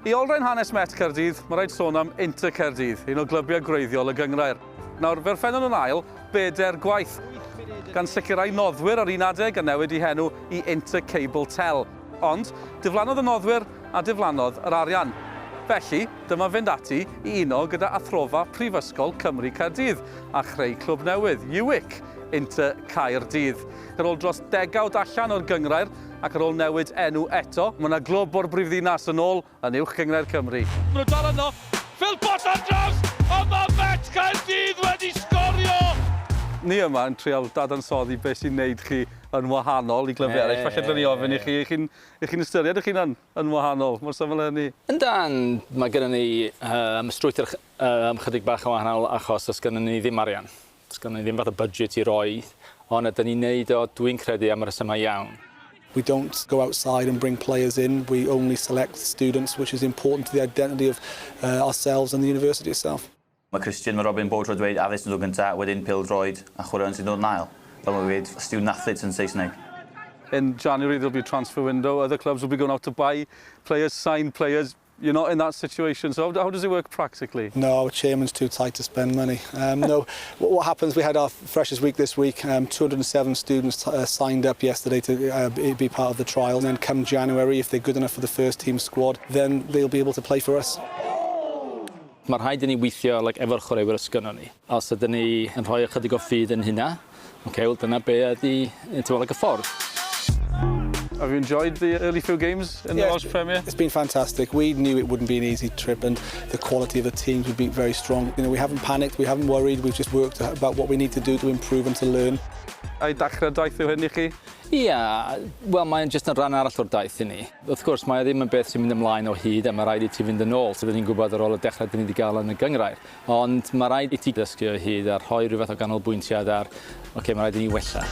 I olrhain hanes Met Caerdydd, mae rhaid sôn am Inter Caerdydd, un o glybiau gwreiddiol y gyngrair. Nawr, fe ffennon nhw'n ail, beder gwaith. Gan sicrhau noddwyr ar un adeg a newid I henw I Inter Cable Tel. Ond, diflannodd y noddwyr a diflannodd yr arian. Felly, dyma fynd ati I uno gyda athrofa Prifysgol Cymru Caerdydd a chreu clwb newydd, UWIC, Inter Caerdydd. Ar ôl dros degawd allan o'r gyngrair ac ar ôl newid enw eto, mae yna glwb o'r brifddinas yn ôl yn uwch gyngrair Cymru. Mae nhw dal yno, Phil Potter ar draws, ond mae Met Caerdydd wedi sgorio! Ni yma yn trial dadansoddi beth sy'n neud chi yn wahanol I glybiau eraill. Falle dyn ni ofyn I chi'n ystyried eich hunan yn wahanol. Mor syml hynny. Yndan, mae gennym ni strwythur chydig bach yn wahanol achos os gennym ni ddim arian. Os gennym ni ddim fath o budget I roi, ond ydyn ni'n neud o dwi'n credu am y resymau iawn. We don't go outside and bring players in. We only select students, which is important to the identity of ourselves and the university itself. Mae Christian, mae Robin Bowdro dweud addysg yn dod gyntaf, wedyn pêl-droed a chwaraeon sy'n dod yn ail. Fel mae dweud, student athletes yn Saesneg. In January there'll be a transfer window. Other clubs will be going out to buy players, sign players. You're not in that situation. So how does it work practically? No, our chairman's too tight to spend money. No, what happens, we had our Freshers Week this week. 207 students signed up yesterday to be part of the trial. And then come January, if they're good enough for the first team squad, then they'll be able to play for us. Mae rhaid I ni weithio efo'r chwaraewyr ysgynnon ni. Os ydyn ni yn rhoi ychydig o ffydd yn hynna, wel dyna be ydi y ffordd. Have you enjoyed the early few games in the Welsh Premier? It's been fantastic. We knew it wouldn't be an easy trip and the quality of the teams would be very strong. You know, we haven't panicked, we haven't worried, we've just worked about what we need to do to improve and to learn. A'i dachrau daith yw hyn I chi? Ia, wel mae'n jyst yn rhan arall o'r daith I ni. Wrth gwrs, mae ddim yn beth sy'n mynd ymlaen o hyd a mae rhaid I ti fynd yn ôl, so byddwn ni'n gwybod ar ôl y dechrau dyn ni wedi gael yn y gyngrair. Ond mae rhaid I ti ddysgu o hyd a rhoi rhywbeth o ganolbwyntiad ar, mae rhaid I ni wella.